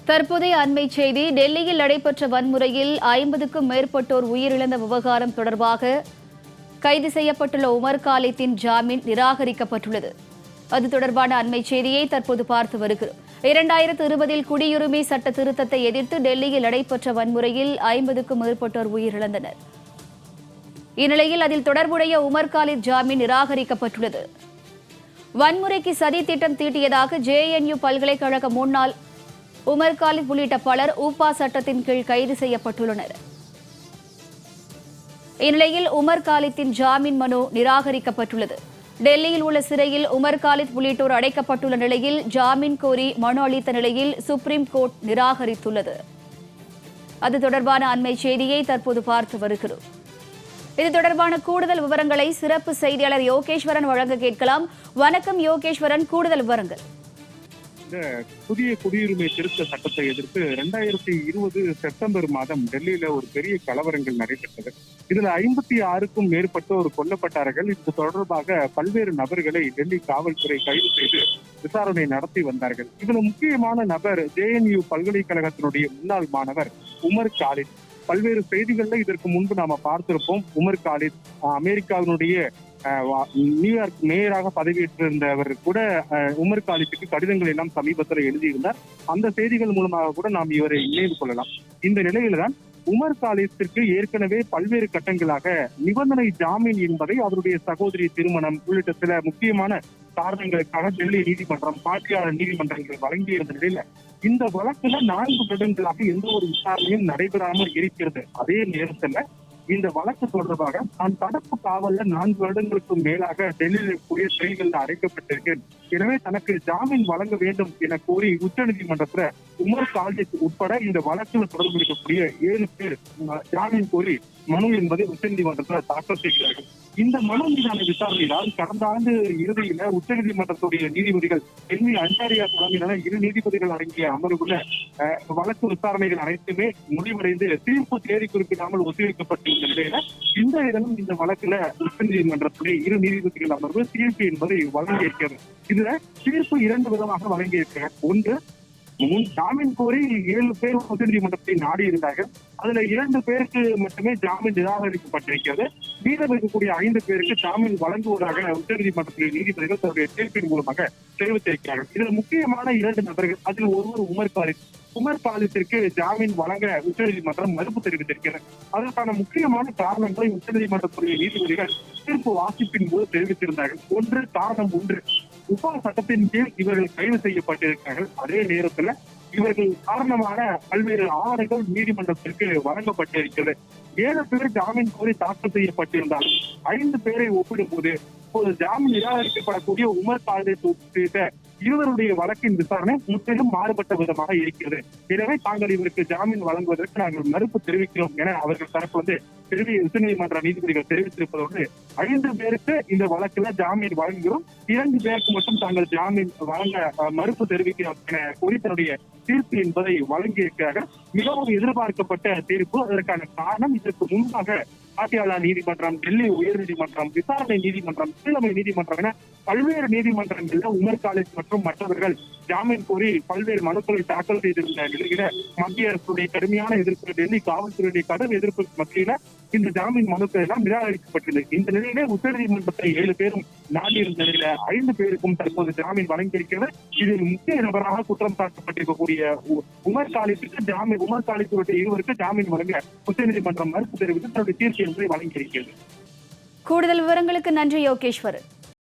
தற்போதைய அண்மை செய்தி. டெல்லியில் நடைபெற்ற வன்முறையில் 50க்கும் மேற்பட்டோர் உயிரிழந்த விவகாரம் தொடர்பாக கைது செய்யப்பட்டுள்ள உமர் காலித்தின் ஜாமீன் நிராகரிக்கப்பட்டுள்ளது. அது தொடர்பான அண்மை செய்தியை தற்போது பார்த்து வருகிறோம். 2020 குடியுரிமை சட்ட திருத்தத்தை எதிர்த்து டெல்லியில் நடைபெற்ற வன்முறையில் 50க்கும் மேற்பட்டோர் உயிரிழந்தனர். இந்நிலையில் அதில் தொடர்புடைய உமர் காலித் ஜாமீன் நிராகரிக்கப்பட்டுள்ளது. வன்முறைக்கு சதி திட்டம் தீட்டியதாக JNU பல்கலைக்கழக முன்னாள் உமர் காலித் உள்ளிட்ட பலர் ஊப்பா சட்டத்தின் கீழ் கைது செய்யப்பட்டுள்ளனர். இந்நிலையில் உமர் காலித்தின் ஜாமீன் மனு நிராகரிக்கப்பட்டுள்ளது. டெல்லியில் உள்ள சிறையில் உமர் காலித் உள்ளிட்டோர் அடைக்கப்பட்டுள்ள நிலையில் ஜாமீன் கோரி மனு அளித்த நிலையில் சுப்ரீம் கோர்ட் நிராகரித்துள்ளது. அது தொடர்பான அண்மை செய்தியை தற்போது பார்த்து வருகிறோம். இது தொடர்பான கூடுதல் விவரங்களை சிறப்பு செய்தியாளர் யோகேஸ்வரன் வழங்க கேட்கலாம். வணக்கம் யோகேஸ்வரன், கூடுதல் விவரங்கள். புதிய குடியுரிமை திருத்த சட்டத்தை எதிர்த்து 2020 செப்டம்பர் மாதம் டெல்லியில ஒரு பெரிய கலவரங்கள் நடைபெற்றது. இதுல 56க்கும் மேற்பட்டோர் கொல்லப்பட்டார்கள். இது தொடர்பாக பல்வேறு நபர்களை டெல்லி காவல்துறை கைது செய்து விசாரணை நடத்தி வந்தார்கள். இதுல முக்கியமான நபர் JNU பல்கலைக்கழகத்தினுடைய முன்னாள் மாணவர் உமர் காலித். பல்வேறு செய்திகள்ல இதற்கு முன்பு நாம பார்த்திருப்போம். உமர் காலித் அமெரிக்காவினுடைய நியூயார்க் மேயராக பதவியேற்றிருந்தவர் கூட உமர் காலித்துக்கு கடிதங்கள் எல்லாம் சமீபத்தில் எழுதியிருந்தார். அந்த செய்திகள் மூலமாக கூட நாம் இவரை நினைவு கொள்ளலாம். இந்த நிலையில தான் உமர் காலித்திற்கு ஏற்கனவே பல்வேறு கட்டங்களாக நிபந்தனை ஜாமீன் என்பதை அவருடைய சகோதரி திருமணம் உள்ளிட்ட சில முக்கியமான காரணங்களுக்காக டெல்லி நீதிமன்றம், பாட்டியாளர் நீதிமன்றங்கள் வழங்கியிருந்த நிலையில இந்த வழக்குல 4 வருடங்களாக எந்த ஒரு விசாரணையும் நடைபெறாமல் இருக்கிறது. அதே நேரத்துல இந்த வழக்கு தொடர்பாக நான் தடுப்பு காவல்ல 4 வருடங்களுக்கு மேலாக டெல்லியில் கூடிய சிறைகளில் அடைக்கப்பட்டிருக்கேன். எனவே தனக்கு ஜாமீன் வழங்க வேண்டும் என கோரி உச்சநீதிமன்றத்துல உமர் காலித் உட்பட இந்த வழக்கில் தொடர்பு இருக்கக்கூடிய 7 பேர் ஜாமீன் கோரி மனு என்பதை உச்சநீதிமன்றத்துல தாக்கல் செய்கிறார்கள். இந்த மனு மீதான விசாரணையால் கடந்த ஆண்டு இறுதியில உச்சநீதிமன்றத்துடைய நீதிபதிகள் எல்வி அன்சாரியா தலைமையிலான 2 நீதிபதிகள் அடங்கிய அமர்வுல வழக்கு விசாரணைகள் அனைத்துமே முடிவடைந்து தீர்ப்பு தேதி குறிப்பிடாமல் ஒத்திவைக்கப்பட்டிருந்த நிலையில இந்த தினம் இந்த வழக்குல உச்சநீதிமன்றத்துடைய 2 நீதிபதிகள் அமர்வு தீர்ப்பு என்பதை வழங்கியிருக்கிறது. இதுல தீர்ப்பு 2 விதமாக வழங்கியிருக்கிறார். ஒன்று, ஜாமீன் கோரி 7 பேர் உச்சநீதிமன்றத்தை நாடி இருந்தார்கள். அதுல 2 பேருக்கு மட்டுமே ஜாமீன் நிராகரிக்கப்பட்டிருக்கிறது. மீதம் இருக்கக்கூடிய 5 பேருக்கு ஜாமீன் வழங்குவதாக உச்சநீதிமன்றத்தில் நீதிபதிகள் தன்னுடைய தீர்ப்பின் மூலமாக தெரிவித்திருக்கிறார்கள். இதுல முக்கியமான 2 நபர்கள், அதில் ஒருவர் உமர் காலித். உமர் காலித்திற்கு ஜாமீன் வழங்க உச்சநீதிமன்றம் மறுப்பு தெரிவித்திருக்கிறது. அதற்கான முக்கியமான காரணங்களை உச்சநீதிமன்றத்துடைய நீதிபதிகள் தீர்ப்பு வாசிப்பின் போது தெரிவித்திருந்தார்கள். காரணம் ஒன்று, உபா சட்டத்தின் கீழ் இவர்கள் கைது செய்யப்பட்டிருக்கிறார்கள். அதே நேரத்துல இவர்கள் காரணமான பல்வேறு ஆணைகள் நீதிமன்றத்திற்கு வழங்கப்பட்டிருக்கிறது. 7 பேர் ஜாமீன் கோரி தாக்கல் செய்யப்பட்டிருந்தால் 5 பேரை ஒப்பிடும் போது ஜாமீன் நிராகரிக்கப்படக்கூடிய உமர் காலித் உள்ளிட்ட இருவருடைய வழக்கின் விசாரணை முற்றிலும் மாறுபட்ட விதமாக இருக்கிறது. எனவே தாங்கள் இவருக்கு ஜாமீன் வழங்குவதற்கு நாங்கள் மறுப்பு தெரிவிக்கிறோம் என அவர்கள் தரப்பு உச்சநீதிமன்ற நீதிபதிகள் தெரிவித்திருப்பதோடு 5 பேருக்கு இந்த வழக்குல ஜாமீன் வழங்குகிறோம், 2 பேருக்கு மட்டும் தாங்கள் ஜாமீன் வழங்க மறுப்பு தெரிவிக்கிறோம் என கூறி தன்னுடைய தீர்ப்பு என்பதை வழங்கியிருக்கிறார்கள். மிகவும் எதிர்பார்க்கப்பட்ட தீர்ப்பு. அதற்கான காரணம், இதற்கு முன்பாக பாட்டியாலா நீதிமன்றம், டெல்லி உயர்நீதிமன்றம், விசாரணை நீதிமன்றம், கீழமை நீதிமன்றம் என பல்வேறு நீதிமன்றங்கள்ல உமர் காலித் மற்றும் மற்றவர்கள் ஜாமீன் கோரி பல்வேறு மனுக்களை தாக்கல் செய்திருந்த நிலையில மத்திய அரசுடைய கடுமையான எதிர்ப்பு, டெல்லி காவல்துறையுடைய கடும் எதிர்ப்பு மத்தியில இந்த ஜாமீன் மனுக்கள் எல்லாம் நிராகரிக்கப்பட்டது. இந்த நிலையிலே உச்சநீதிமன்றத்தை 7 பேரும் நாடியிருந்த நிலையில 5 பேருக்கும் தற்போது ஜாமீன் வழங்கியிருக்கிறது. இதில் முக்கிய நபராக குற்றம் சாட்டப்பட்டிருக்கக்கூடிய உமர் காலித்துக்கு உமர் காலித்துடைய இருவருக்கு ஜாமீன் வழங்க உச்சநீதிமன்றம் மறுப்பு தெரிவித்து தன்னுடைய தீர்ப்பு என்பதை வழங்கியிருக்கிறது. கூடுதல் விவரங்களுக்கு நன்றி யோகேஸ்வரன்.